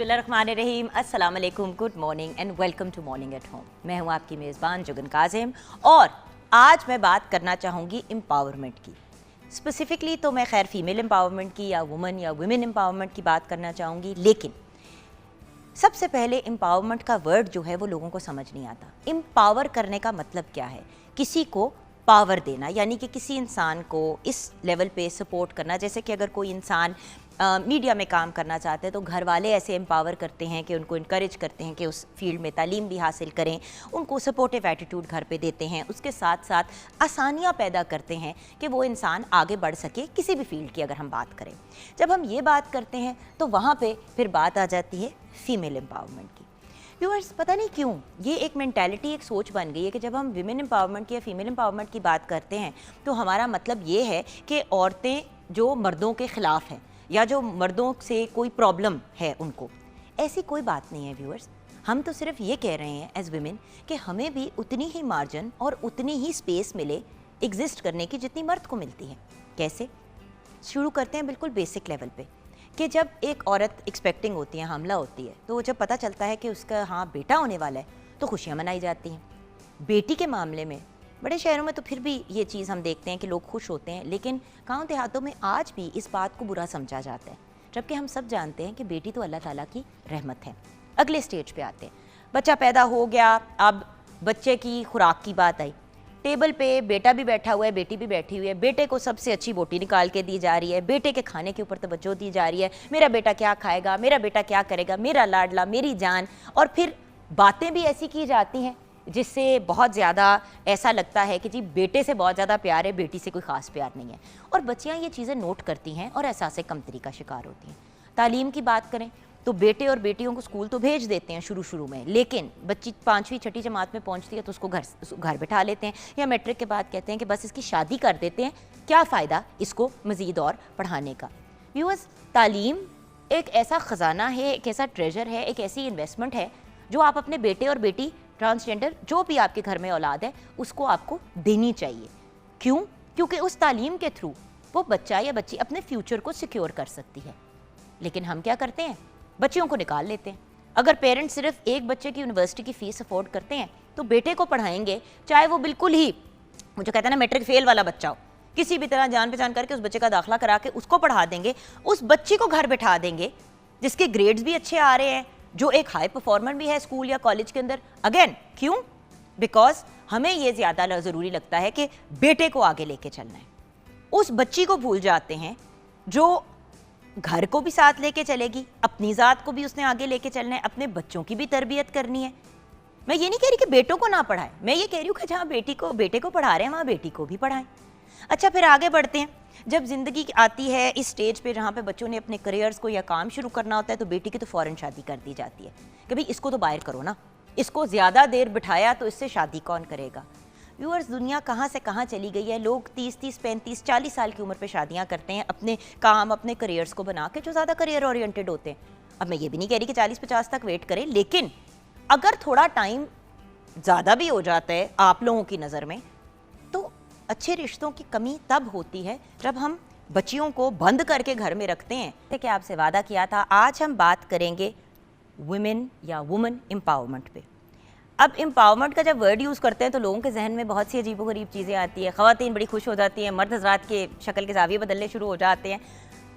बिस्मिल्लाहिर्रहमानिर्रहीम, अस्सलाम वालेकुम, good morning and welcome to morning at home. मैं हूँ आपकी मेज़बान जुगन काजिम और आज मैं बात करना चाहूँगी एम्पावरमेंट की। स्पेसिफ़िकली तो मैं खैर फीमेल एम्पावरमेंट की या वुमेन एम्पावरमेंट की बात करना चाहूँगी, लेकिन सबसे पहले एम्पावरमेंट का वर्ड जो है वो लोगों को समझ नहीं आता। एम्पावर करने का मतलब क्या है? किसी को पावर देना, यानी कि किसी इंसान को इस लेवल पे सपोर्ट करना। जैसे कि अगर कोई इंसान मीडिया में काम करना चाहते हैं तो घर वाले ऐसे एम्पावर करते हैं कि उनको इनकरेज करते हैं कि उस फील्ड में तालीम भी हासिल करें, उनको सपोर्टिव एटीट्यूड घर पे देते हैं, उसके साथ साथ आसानियाँ पैदा करते हैं कि वो इंसान आगे बढ़ सके किसी भी फील्ड की। अगर हम बात करें, जब हम ये बात करते हैं तो वहाँ पे फिर बात आ जाती है फीमेल एम्पावरमेंट की। व्यूअर्स, पता नहीं क्यों ये एक मेंटालिटी, एक सोच बन गई है कि जब हम विमेन एम्पावरमेंट की या फीमेल एम्पावरमेंट की बात करते हैं तो हमारा मतलब ये है कि औरतें जो मर्दों के ख़िलाफ़ हैं या जो मर्दों से कोई प्रॉब्लम है उनको। ऐसी कोई बात नहीं है व्यूअर्स। हम तो सिर्फ ये कह रहे हैं एज विमेन कि हमें भी उतनी ही मार्जिन और उतनी ही स्पेस मिले एग्जिस्ट करने की जितनी मर्द को मिलती है। कैसे? शुरू करते हैं बिल्कुल बेसिक लेवल पे कि जब एक औरत एक्सपेक्टिंग होती है, हामला होती है, तो जब पता चलता है कि उसका बेटा होने वाला है तो खुशियाँ मनाई जाती हैं। बेटी के मामले में बड़े शहरों में तो फिर भी ये चीज़ हम देखते हैं कि लोग खुश होते हैं, लेकिन गाँव देहातों में आज भी इस बात को बुरा समझा जाता है, जबकि हम सब जानते हैं कि बेटी तो अल्लाह ताला की रहमत है। अगले स्टेज पे आते हैं, बच्चा पैदा हो गया, अब बच्चे की खुराक की बात आई। टेबल पे बेटा भी बैठा हुआ है, बेटी भी बैठी हुई है, बेटे को सबसे अच्छी बोटी निकाल के दी जा रही है, बेटे के खाने के ऊपर तवज्जो दी जा रही है, मेरा बेटा क्या खाएगा, मेरा बेटा क्या करेगा, मेरा लाडला, मेरी जान। और फिर बातें भी ऐसी की जाती हैं जिससे बहुत ज़्यादा ऐसा लगता है कि जी बेटे से बहुत ज़्यादा प्यार है, बेटी से कोई ख़ास प्यार नहीं है। और बच्चियाँ ये चीज़ें नोट करती हैं और एहसास कमतरी का शिकार होती हैं। तालीम की बात करें तो बेटे और बेटियों को स्कूल तो भेज देते हैं शुरू में, लेकिन बच्ची 5वीं 6ठी जमात में पहुंचती है तो उसको घर बिठा लेते हैं, या मैट्रिक के बाद कहते हैं कि बस इसकी शादी कर देते हैं, क्या फ़ायदा इसको मज़ीद और पढ़ाने का। व्यूअर्स, तालीम एक ऐसा ख़जाना है, एक ऐसा ट्रेजर है, एक ऐसी इन्वेस्टमेंट है जो आप अपने बेटे और बेटी, ट्रांसजेंडर जो भी आपके घर में औलाद है, उसको आपको देनी चाहिए। क्यों? क्योंकि उस तालीम के थ्रू वो बच्चा या बच्ची अपने फ्यूचर को सिक्योर कर सकती है। लेकिन हम क्या करते हैं? बच्चियों को निकाल लेते हैं। अगर पेरेंट्स सिर्फ एक बच्चे की यूनिवर्सिटी की फ़ीस अफोर्ड करते हैं तो बेटे को पढ़ाएंगे, चाहे वो बिल्कुल ही वो जो कहते हैं ना मैट्रिक फेल वाला बच्चा हो, किसी भी तरह जान पहचान करके उस बच्चे का दाखिला करा के उसको पढ़ा देंगे, उस बच्ची को घर बिठा देंगे जिसके ग्रेड्स भी अच्छे आ रहे हैं, जो एक हाई परफॉर्मर भी है स्कूल या कॉलेज के अंदर। अगेन क्यों? बिकॉज हमें ये ज़्यादा ज़रूरी लगता है कि बेटे को आगे लेके चलना है। उस बच्ची को भूल जाते हैं जो घर को भी साथ लेके चलेगी, अपनी ज़ात को भी उसने आगे लेके चलना है, अपने बच्चों की भी तरबियत करनी है। मैं ये नहीं कह रही कि बेटों को ना पढ़ाएं, मैं ये कह रही हूँ कि जहाँ बेटे को पढ़ा रहे हैं वहाँ बेटी को भी पढ़ाएं। अच्छा, फिर आगे बढ़ते हैं। जब ज़िंदगी आती है इस स्टेज पे जहाँ पे बच्चों ने अपने करियर्स को या काम शुरू करना होता है तो बेटी की तो फ़ौरन शादी कर दी जाती है कि भाई इसको तो बाहर करो ना, इसको ज़्यादा देर बिठाया तो इससे शादी कौन करेगा। व्यूअर्स, दुनिया कहाँ से कहाँ चली गई है। लोग 30, 35, 40 साल की उम्र पे शादियाँ करते हैं अपने काम, अपने करियर्स को बना के, जो ज़्यादा करियर ओरिएंटेड होते हैं। अब मैं ये भी नहीं कह रही कि 40-50 तक वेट करें, लेकिन अगर थोड़ा टाइम ज़्यादा भी हो जाता है आप लोगों की नज़र में तो अच्छे रिश्तों की कमी तब होती है जब हम बच्चियों को बंद करके घर में रखते हैं। कि आपसे वादा किया था, आज हम बात करेंगे वुमेन या वुमन एम्पावरमेंट पे। अब एम्पावरमेंट का जब वर्ड यूज़ करते हैं तो लोगों के जहन में बहुत सी अजीबोगरीब चीज़ें आती है। ख़वातीन बड़ी खुश हो जाती हैं, मर्द हज़रात के शक्ल के ज़ाविये बदलने शुरू हो जाते हैं।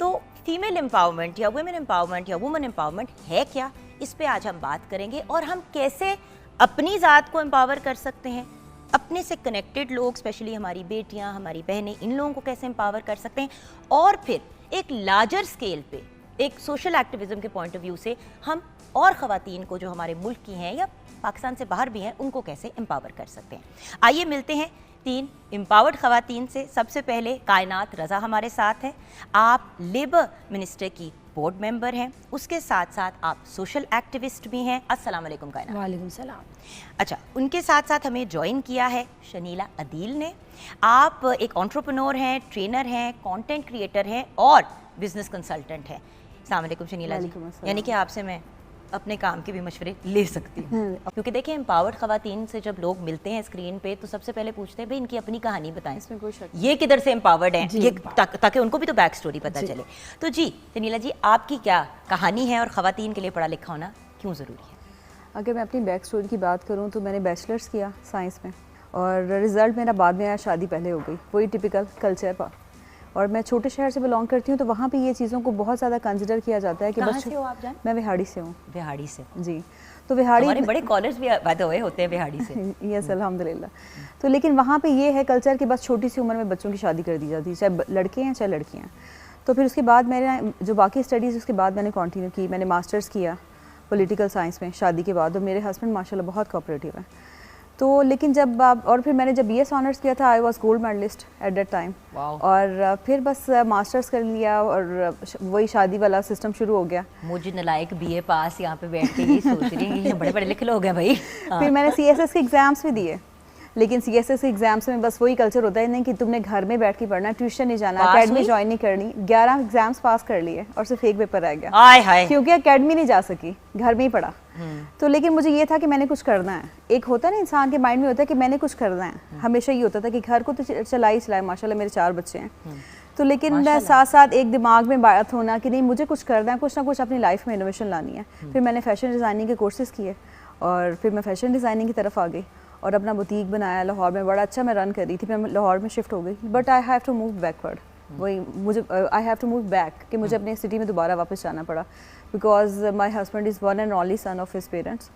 तो फीमेल एम्पावरमेंट या वुमेन एम्पावरमेंट या वुमन एम्पावरमेंट है क्या, इस पे आज हम बात करेंगे और हम कैसे अपनी ज़ात को एम्पावर कर सकते हैं, अपने से कनेक्टेड लोग, स्पेशली हमारी बेटियाँ, हमारी बहनें, इन लोगों को कैसे एम्पावर कर सकते हैं, और फिर एक लार्जर स्केल पे एक सोशल एक्टिविज़म के पॉइंट ऑफ व्यू से हम और ख़वातीन को जो हमारे मुल्क की हैं या पाकिस्तान से बाहर भी हैं उनको कैसे एम्पावर कर सकते हैं। आइए मिलते हैं 3 एम्पावर्ड ख़वातीन से। सबसे पहले कायनात रज़ा हमारे साथ है। आप लेबर मिनिस्टर की बोर्ड मेंबर हैं, उसके साथ साथ आप सोशल एक्टिविस्ट भी हैं। अस्सलाम वालेकुम कायनात। वालेकुम सलाम। अच्छा, उनके साथ साथ हमें ज्वाइन किया है शनीला अदील ने। आप एक एंटरप्रेन्योर हैं, ट्रेनर हैं, कंटेंट क्रिएटर हैं और बिजनेस कंसल्टेंट हैं। अस्सलाम वालेकुम शनीला जी। यानी कि आपसे मैं अपने काम के भी मशवरे ले सकती हूँ। क्योंकि देखिए एम्पावर्ड खवातीन से जब लोग मिलते हैं स्क्रीन पे तो सबसे पहले पूछते हैं भाई इनकी अपनी कहानी बताएं, इसमें कोई शक ये किधर से एम्पावर्ड हैं, ये ताकि उनको भी तो बैक स्टोरी पता चले। तो जी तनीला जी, आपकी क्या कहानी है और खवातीन के लिए पढ़ा लिखा होना क्यों ज़रूरी है? अगर मैं अपनी बैक स्टोरी की बात करूँ तो मैंने बैचलर्स किया साइंस में और रिज़ल्ट मेरा बाद में आया, शादी पहले हो गई, वही टिपिकल कल्चर पर। और मैं छोटे शहर से बिलोंग करती हूँ तो वहाँ पे ये चीज़ों को बहुत ज़्यादा कंसिडर किया जाता है कि कहाँ से हो आप जान? मैं बिहाड़ी से हूँ। बिहाड़ी से? जी। तो बिहाड़ी हमारे बड़े कॉलेज भी वादे हुए होते हैं बिहाड़ी से। यस अल्हम्दुलिल्लाह। तो लेकिन वहाँ पे ये है कल्चर कि बस छोटी सी उम्र में बच्चों की शादी कर दी जाती है, चाहे लड़के हैं चाहे लड़कियाँ। तो फिर उसके बाद मेरे जो बाकी स्टडीज़ उसके बाद मैंने कंटिन्यू की, मैंने मास्टर्स किया पॉलिटिकल साइंस में शादी के बाद। और मेरे हस्बैंड माशाल्लाह बहुत कोऑपरेटिव है। तो लेकिन जब और फिर मैंने जब BS ऑनर्स किया था, I was gold medalist at that time. और फिर बस मास्टर्स कर लिया और वही शादी वाला सिस्टम शुरू हो गया। मुझे नलायक BA पास यहाँ पे बैठ के यही सोच रही हैं, ये बड़े बड़े लिखे लोग हैं भाई। फिर मैंने CSS के एग्ज़ाम्स भी दिए, लेकिन CSS के एग्ज़ाम्स में बस वही कल्चर होता है नहीं कि तुमने घर में बैठ के पढ़ना, ट्यूशन नहीं जाना, अकेडमी ज्वाइन नहीं करनी। 11 एग्ज़ाम्स पास कर लिए और सिर्फ एक पेपर रह गया क्योंकि अकेडमी नहीं जा सकी, घर में ही पढ़ा। तो लेकिन मुझे ये था कि मैंने कुछ करना है। एक होता है ना इंसान के माइंड में होता है कि मैंने कुछ करना है। हमेशा ये होता था कि घर को तो चला ही चलाए, माशाल्लाह मेरे 4 बच्चे हैं। तो लेकिन साथ साथ एक दिमाग में बात होना कि नहीं मुझे कुछ करना है, कुछ ना कुछ अपनी लाइफ में इनोवेशन लानी है। फिर मैंने फैशन डिज़ाइनिंग के कोर्सेज़ किए और फिर मैं फैशन डिज़ाइनिंग की तरफ आ गई और अपना बुटीक बनाया लाहौर में। बड़ा अच्छा मैं रन कर रही थी, फिर मैं लाहौर में शिफ्ट हो गई। But I have to move backward, वही मुझे I have to move back कि मुझे अपने सिटी में दोबारा वापस जाना पड़ा because my husband is one and only son of his parents.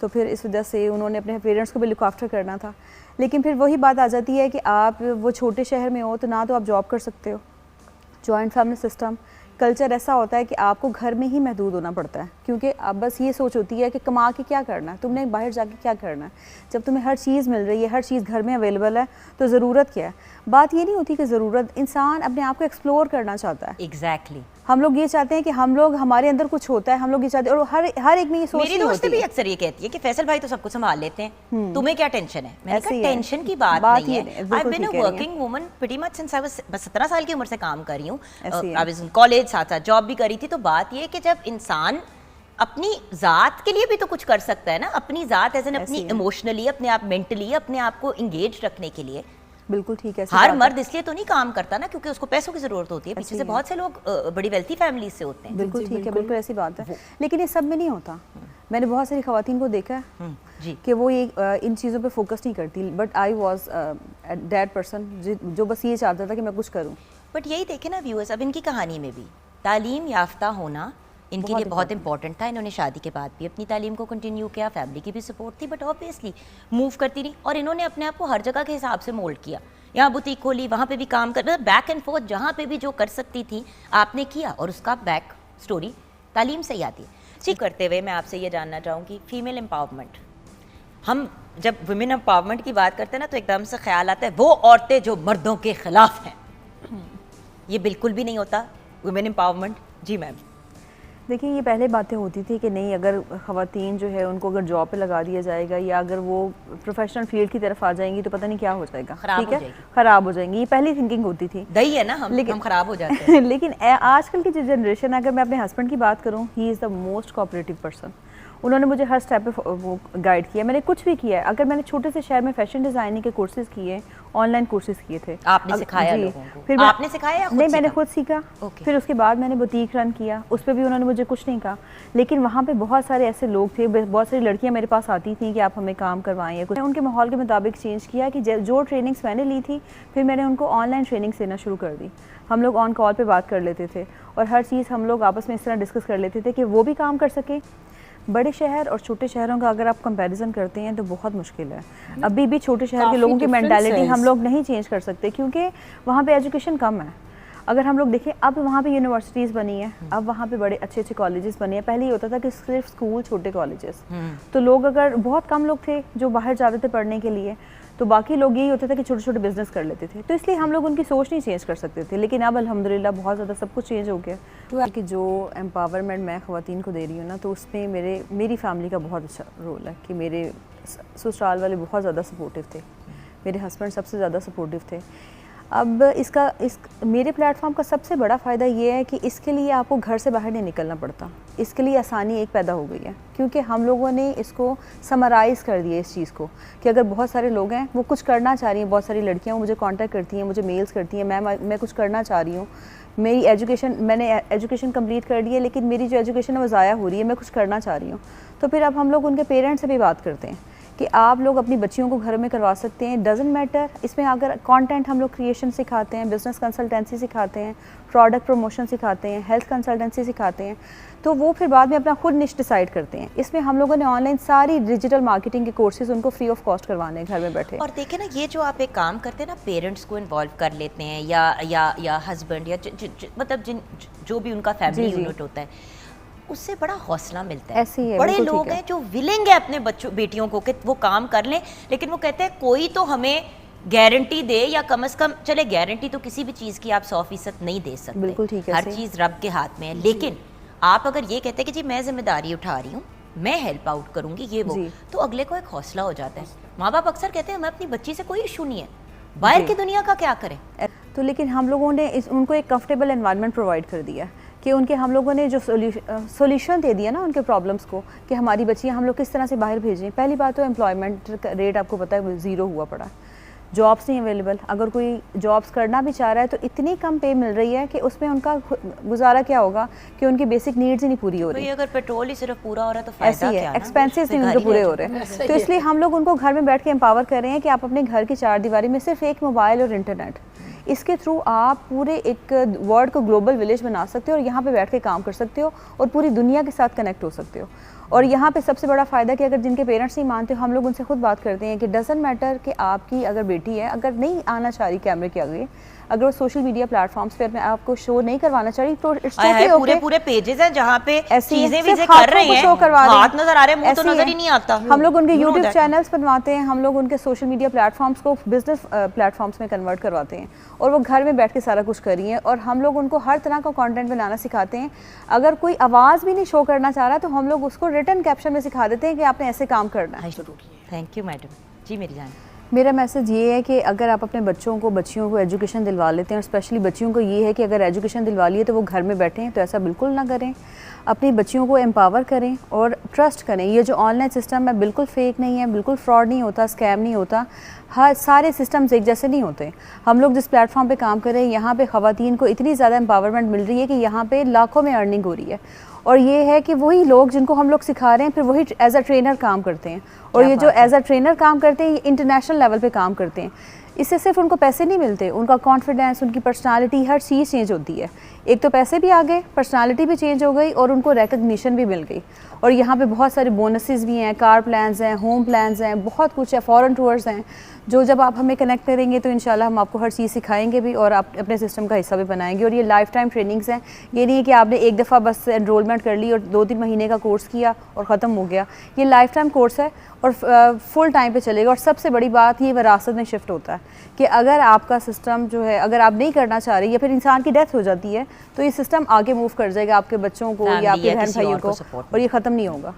तो फिर इस वजह से उन्होंने अपने पेरेंट्स को भी लुक आफ्टर करना था। लेकिन फिर वही बात आ जाती है कि आप वो छोटे शहर में हो तो ना तो आप जॉब कर सकते हो, जॉइंट फैमिली सिस्टम, कल्चर ऐसा होता है कि आपको घर में ही महदूद होना पड़ता है क्योंकि अब बस ये सोच होती है कि कमा के क्या करना है, तुमने बाहर जाके क्या करना है। जब तुम्हें हर चीज़ मिल रही है, हर चीज़ घर में अवेलेबल है, तो ज़रूरत क्या है? बात ये नहीं होती कि ज़रूरत, इंसान अपने आप को एक्सप्लोर करना चाहता है। एग्जैक्टली हम लोग ये चाहते हैं कि हम लोग हमारे अंदर कुछ होता है, हम लोग ये चाहते हैं। और हर एक में ये सोच मेरी दोस्त भी अक्सर ये कहती है कि फैसल भाई तो सब कुछ संभाल लेते हैं, तुम्हें क्या टेंशन है? मैंने कहा टेंशन की बात नहीं है। I have been a working woman pretty much since I was 17 साल की उम्र से काम कर रही हूँ। आई वाज इन कॉलेज, साथ साथ जॉब भी करी थी। तो बात ये कि जब इंसान अपनी ज़ात के लिए भी तो कुछ कर सकता है ना, अपनी ज़ात एज एन अपनी इमोशनली, अपने आप मेंटली, अपने आप को इंगेज रखने के लिए। बिल्कुल ठीक है। हर मर्द इसलिए तो नहीं काम करता ना क्योंकि उसको पैसों की जरूरत होती है। पीछे से बहुत से लोग बड़ी वेल्थी फैमिली से होते हैं। बिल्कुल ठीक है, बिल्कुल ऐसी बात है। लेकिन ये सब में नहीं होता। मैंने बहुत सारी खवातीन को देखा है कि वो ये इन चीज़ों पे फोकस नहीं करती। But I was that person जो बस ये चाहता था कि मैं कुछ करूँ। बट यही देखे ना व्यूअर्स, अब इनकी कहानी में भी तालीम याफ्ता होना इनके लिए बहुत इंपॉर्टेंट था। इन्होंने शादी के बाद भी अपनी तालीम को कंटिन्यू किया, फैमिली की भी सपोर्ट थी, बट ऑब्वियसली मूव करती रही और इन्होंने अपने आप को हर जगह के हिसाब से मोल्ड किया। यहाँ बुटीक खोली, वहाँ पे भी काम कर, बैक एंड फोर्थ जहाँ पे भी जो कर सकती थी आपने किया और उसका बैक स्टोरी तालीम से ही आती है। ठीक करते हुए मैं आपसे ये जानना चाहूँगी, फीमेल एम्पावरमेंट, हम जब वुमेन एम्पावरमेंट की बात करते हैं ना तो एकदम से ख्याल आता है वो औरतें जो मर्दों के खिलाफ हैं। ये बिल्कुल भी नहीं होता वुमेन एम्पावरमेंट। जी मैम। देखिए ये पहले बातें होती थी कि नहीं अगर ख़वातीन जो है उनको अगर जॉब पे लगा दिया जाएगा या अगर वो प्रोफेशनल फील्ड की तरफ आ जाएंगी तो पता नहीं क्या हो जाएगा, ठीक है, ख़राब हो जाएंगी। ये पहली थिंकिंग होती थी। दही है ना हम ख़राब हो जाते हैं। लेकिन आजकल की जो जनरेशन है, अगर मैं अपने हस्बैंड की बात करूँ, he is the most cooperative person. उन्होंने मुझे हर स्टेप पे वो गाइड किया। मैंने कुछ भी किया है, अगर मैंने छोटे से शहर में फैशन डिज़ाइनिंग के कोर्सेज किए, ऑनलाइन कोर्सेज किए थे। आपने सिखाया लोगों को? फिर आपने सिखाया या खुद नहीं, मैंने खुद सीखा। फिर उसके बाद मैंने बुटीक रन किया, उस पर भी उन्होंने मुझे कुछ नहीं कहा। लेकिन वहाँ पे बहुत सारे ऐसे लोग थे, बहुत सारी लड़कियाँ मेरे पास आती थी कि आप हमें काम करवाएं या कुछ। उनके माहौल के मुताबिक चेंज किया कि जो ट्रेनिंग्स मैंने ली थी फिर मैंने उनको ऑनलाइन ट्रेनिंग्स देना शुरू कर दी। हम लोग ऑन कॉल पे बात कर लेते थे और हर चीज़ हम लोग आपस में इस तरह डिस्कस कर लेते थे कि वो भी काम कर सके। बड़े शहर और छोटे शहरों का अगर आप कंपैरिजन करते हैं तो बहुत मुश्किल है। अभी भी छोटे शहर के लोगों की मेंटालिटी हम लोग नहीं चेंज कर सकते क्योंकि वहाँ पे एजुकेशन कम है। अगर हम लोग देखें, अब वहाँ पे यूनिवर्सिटीज़ बनी है, अब वहाँ पे बड़े अच्छे अच्छे कॉलेजेस बने हैं। पहले ये होता था कि सिर्फ स्कूल, छोटे कॉलेजेस, तो लोग अगर बहुत कम लोग थे जो बाहर जाते थे पढ़ने के लिए, तो बाकी लोग यही होता था कि छोटे छोटे बिजनेस कर लेते थे। तो इसलिए हम लोग उनकी सोच नहीं चेंज कर सकते थे। लेकिन अब अल्हम्दुलिल्लाह बहुत ज़्यादा सब कुछ चेंज हो गया। तो कि जो एम्पावरमेंट मैं ख़वातीन को दे रही हूँ ना, तो उसमें मेरी फैमिली का बहुत अच्छा रोल है कि मेरे ससुराल वाले बहुत ज़्यादा सपोर्टिव थे, मेरे हस्बैंड सबसे ज़्यादा सपोर्टिव थे। अब मेरे प्लेटफॉर्म का सबसे बड़ा फ़ायदा ये है कि इसके लिए आपको घर से बाहर नहीं निकलना पड़ता। इसके लिए आसानी एक पैदा हो गई है, क्योंकि हम लोगों ने इसको समराइज़ कर दिया इस चीज़ को कि अगर बहुत सारे लोग हैं, वो कुछ करना चाह रही हैं, बहुत सारी लड़कियाँ मुझे कांटेक्ट करती हैं, मुझे मेल्स करती हैं, मैं कुछ करना चाह रही हूँ, मैंने एजुकेशन कंप्लीट कर ली है, लेकिन मेरी जो एजुकेशन है वो ज़ाया हो रही है, मैं कुछ करना चाह रही हूँ। तो फिर अब हम लोग उनके पेरेंट्स से भी बात करते हैं कि आप लोग अपनी बच्चियों को घर में करवा सकते हैं, डजेंट मैटर। इसमें अगर कंटेंट हम लोग क्रिएशन सिखाते हैं, बिजनेस कंसल्टेंसी सिखाते हैं, प्रोडक्ट प्रमोशन सिखाते हैं, हेल्थ कंसल्टेंसी सिखाते हैं, तो वो फिर बाद में अपना खुद निश डिसाइड करते हैं। इसमें हम लोगों ने ऑनलाइन सारी डिजिटल मार्केटिंग के कोर्सेज उनको फ्री ऑफ कॉस्ट करवाने हैं घर में बैठे। और देखें ना, ये जो आप एक काम करते हैं ना, पेरेंट्स को इन्वॉल्व कर लेते हैं या हस्बैंड या मतलब जो भी उनका फैमिली यूनिट होता है, उससे बड़ा हौसला मिलता है। ऐसे ही है, बड़े लोग हैं जो विलिंग है अपने बच्चों बेटियों को कि वो काम कर लें, लेकिन वो कहते हैं कोई तो हमें गारंटी दे, या कम से कम चले गारंटी तो किसी भी चीज़ की आप 100% नहीं दे सकते। बिल्कुल ठीक है, हर चीज़ रब के हाथ में है। लेकिन आप अगर ये कहते हैं कि जी मैं जिम्मेदारी उठा रही हूँ, मैं हेल्प आउट करूँगी, ये वो, तो अगले को एक हौसला हो जाता है। माँ बाप अक्सर कहते हैं हमें अपनी बच्ची से कोई इशू नहीं है, बाहर की दुनिया का क्या करें। तो लेकिन हम लोगों ने उनको एक कंफर्टेबल एनवायरनमेंट प्रोवाइड कर दिया कि हम लोगों ने जो सोल्यूशन दे दिया ना उनके प्रॉब्लम्स को, कि हमारी बच्चियाँ हम लोग किस तरह से बाहर भेजें। पहली बात तो एम्प्लॉयमेंट रेट आपको पता है 0 हुआ पड़ा, जॉब्स नहीं अवेलेबल। अगर कोई जॉब्स करना भी चाह रहा है तो इतनी कम पे मिल रही है कि उसमें उनका गुजारा क्या होगा कि उनकी बेसिक नीड्स ही नहीं पूरी हो रही। अगर पेट्रोल ही सिर्फ पूरा हो रहा है तो फायदा क्या है, एक्सपेंसेस नहीं उनके पूरे हो रहे हैं। तो इसलिए हम लोग उनको घर में बैठ के एम्पावर कर रहे हैं कि आप अपने घर की 4 दीवारी में सिर्फ एक मोबाइल और इंटरनेट, इसके थ्रू आप पूरे एक वर्ल्ड को ग्लोबल विलेज बना सकते हो और यहाँ पे बैठ के काम कर सकते हो और पूरी दुनिया के साथ कनेक्ट हो सकते हो। और यहाँ पे सबसे बड़ा फ़ायदा कि अगर जिनके पेरेंट्स नहीं मानते, हम लोग उनसे खुद बात करते हैं कि डजंट मैटर कि आपकी अगर बेटी है, अगर नहीं आना चाह रही कैमरे के आगे, अगर वो सोशल मीडिया प्लेटफॉर्म्स पे आपको शो नहीं करवाना चाह रही, तो इट्स ओके। पूरे पेजेस हैं जहाँ पे चीजें विज़िट कर रहे हैं, शो करवा रहे हैं, हाथ नजर आ रहे हैं, मुंह तो नजर ही नहीं आता। हम लोग उनके यूट्यूब चैनल्स बनवाते हैं, हम लोग उनके सोशल मीडिया प्लेटफॉर्म्स को बिजनेस प्लेटफॉर्म्स में कन्वर्ट करवाते हैं और वो घर में बैठ के सारा कुछ कर रही हैं। और हम लोग उनको हर तरह का कंटेंट बनाना सिखाते हैं। अगर कोई आवाज़ भी नहीं शो करना चाह रहा तो हम लोग उसको रिटन कैप्शन में सिखा देते हैं कि आपने ऐसे काम करना है। थैंक यू मैडम जी। मेरी जान, मेरा मैसेज ये है कि अगर आप अपने बच्चियों को एजुकेशन दिलवा लेते हैं, और स्पेशली बच्चियों को ये है कि अगर एजुकेशन दिलवा लिए तो वो घर में बैठें, तो ऐसा बिल्कुल ना करें। अपनी बच्चियों को एम्पावर करें और ट्रस्ट करें। ये जो ऑनलाइन सिस्टम है बिल्कुल फेक नहीं है, बिल्कुल फ्रॉड नहीं होता, स्कैम नहीं होता। हर सारे सिस्टम्स एक जैसे नहीं होते। हम लोग जिस प्लेटफॉर्म पे काम कर रहे हैं, यहाँ पे ख़वातीन को इतनी ज़्यादा एम्पावरमेंट मिल रही है कि यहाँ पे लाखों में अर्निंग हो रही है। और ये है कि वही लोग जिनको हम लोग सिखा रहे हैं फिर वही एज अ ट्रेनर काम करते हैं, और ये जो एज अ ट्रेनर काम करते हैं ये इंटरनेशनल लेवल पे काम करते हैं। इससे सिर्फ उनको पैसे नहीं मिलते, उनका कॉन्फिडेंस, उनकी पर्सनालिटी, हर चीज़ चेंज होती है। एक तो पैसे भी आ गए, पर्सनालिटी भी चेंज हो गई और उनको रिकग्निशन भी मिल गई। और यहाँ पे बहुत सारे बोनसेस भी हैं, कार प्लान्स हैं, होम प्लान्स हैं, बहुत कुछ है, फॉरेन टूर्स हैं, जो जब आप हमें कनेक्ट करेंगे तो इंशाल्लाह हम आपको हर चीज़ सिखाएंगे भी और आप अपने सिस्टम का हिस्सा भी बनाएंगे। और ये लाइफ टाइम ट्रेनिंग्स हैं, ये नहीं है कि आपने एक दफ़ा बस एनरोलमेंट कर ली और 2-3 महीने का कोर्स किया और ख़त्म हो गया। ये लाइफ टाइम कोर्स है और फुल टाइम पे चलेगा। और सबसे बड़ी बात ये विरासत में शिफ्ट होता है कि अगर आपका सिस्टम जो है, अगर आप नहीं करना चाह रही या फिर इंसान की डेथ हो जाती है, तो ये सिस्टम आगे मूव कर जाएगा आपके बच्चों को या आपके बहन भाइयों को, और ये ख़त्म नहीं होगा।